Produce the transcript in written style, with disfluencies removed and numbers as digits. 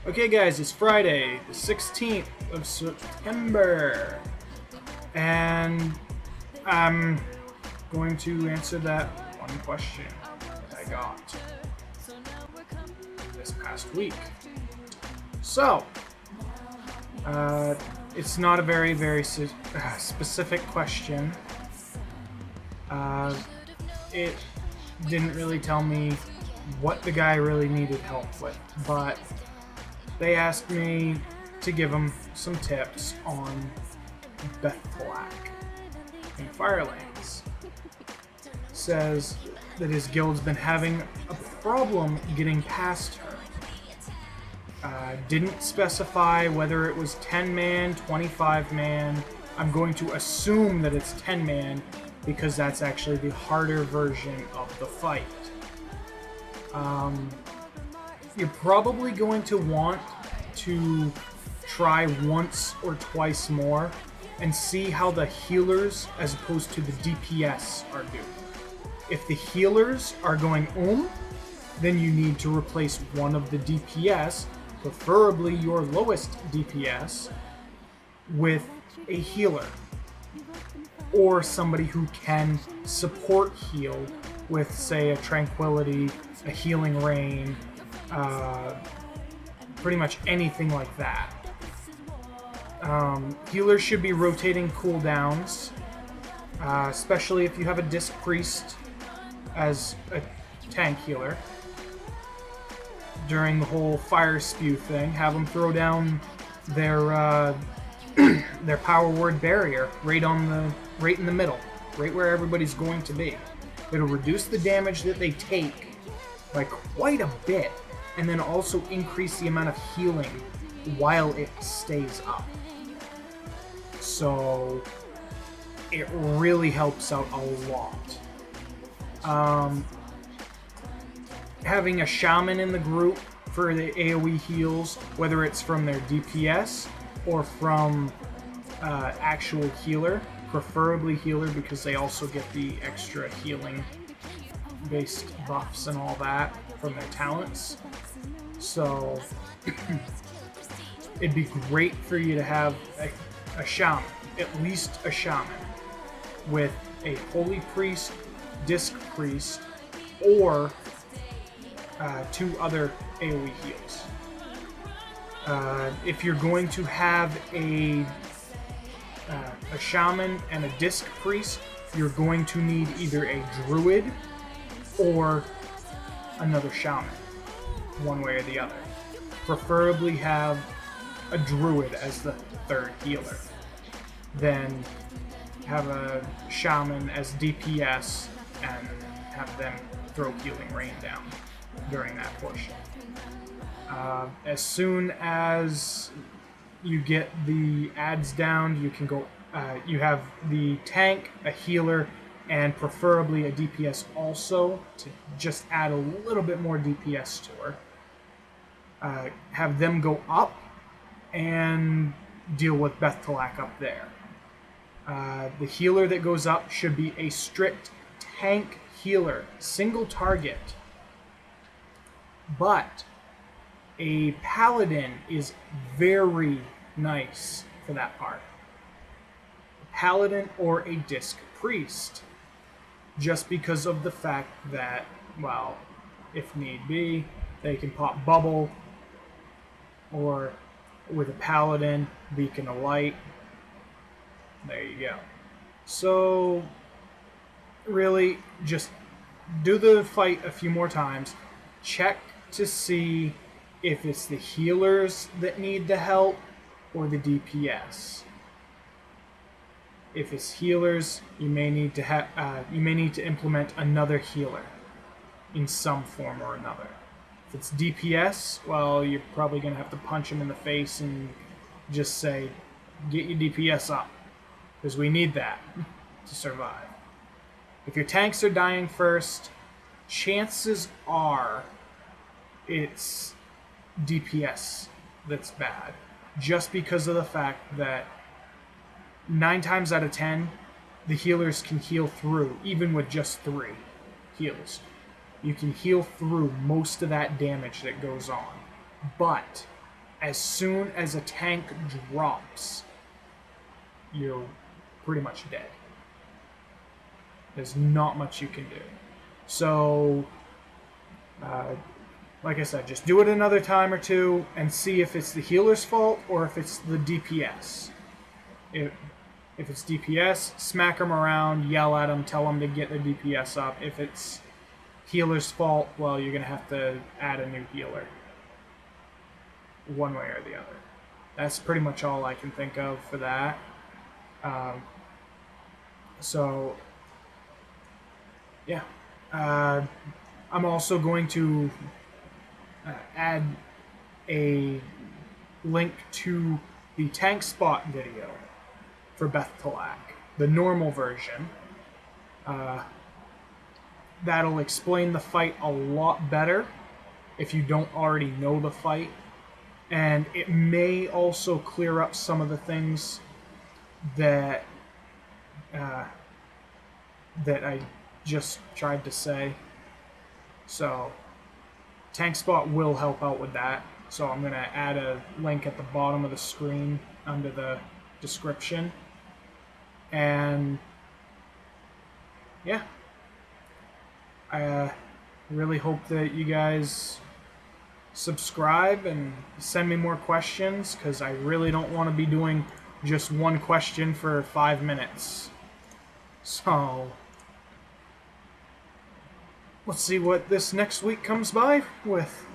Okay, guys, it's Friday, the 16th of September, and I'm going to answer that one question that I got this past week. So, it's not a very specific question. It didn't really tell me what the guy really needed help with, but they asked me to give them some tips on Beth Black in Firelands. Says that his guild's been having a problem getting past her. Didn't specify whether it was 10-man, 25-man. I'm going to assume that it's 10-man because that's actually the harder version of the fight. You're probably going to want to try once or twice more and see how the healers as opposed to the DPS are doing. If the healers are going then you need to replace one of the DPS, preferably your lowest DPS, with a healer. Or somebody who can support heal with, say, a Tranquility, a Healing Rain, pretty much anything like that. Healers should be rotating cooldowns, especially if you have a Disc Priest as a tank healer. During the whole Fire Spew thing, have them throw down their their Power Word barrier right in the middle, right where everybody's going to be. It'll reduce the damage that they take by quite a bit, and then also increase the amount of healing while it stays up. So it really helps out a lot. Having a shaman in the group for the AoE heals, whether it's from their DPS or from actual healer, preferably healer because they also get the extra healing based buffs and all that from their talents. So it'd be great for you to have a shaman, at least a shaman, with a Holy Priest, Disc Priest, or two other AoE heals. If you're going to have a shaman and a Disc Priest, you're going to need either a druid or another shaman, one way or the other. Preferably have a druid as the third healer. Then have a shaman as DPS and have them throw Healing Rain down during that portion. As soon as you get the adds down, you can go. You have the tank, a healer, and preferably a DPS also to just add a little bit more DPS to her. Have them go up and deal with Beth-Talak up there. The healer that goes up should be a strict tank healer, single target. But a paladin is very nice for that part. A paladin or a Disc Priest. Just because of the fact that, well, if need be, they can pop Bubble, or with a paladin, Beacon of Light. There you go. So, really, just do the fight a few more times. Check to see if it's the healers that need the help or the DPS. If it's healers, you may need to implement another healer in some form or another. If it's DPS, well, you're probably going to have to punch him in the face and just say, "Get your DPS up," because we need that to survive. If your tanks are dying first, chances are it's DPS that's bad, just because of the fact that 9 times out of 10, the healers can heal through, even with just 3 heals. You can heal through most of that damage that goes on. But as soon as a tank drops, you're pretty much dead. There's not much you can do. So, like I said, just do it another time or two and see if it's the healer's fault or if it's the DPS. If it's DPS, smack them around, yell at them, tell them to get their DPS up. If it's healer's fault, well, you're going to have to add a new healer. One way or the other. That's pretty much all I can think of for that. So, yeah. I'm also going to add a link to the tank spot video for Beth Talak, the normal version. That'll explain the fight a lot better if you don't already know the fight. And it may also clear up some of the things that that I just tried to say. So, Tank Spot will help out with that. So I'm going to add a link at the bottom of the screen under the description. And yeah, I really hope that you guys subscribe and send me more questions, because I really don't want to be doing just one question for 5 minutes. So let's see what this next week comes by with.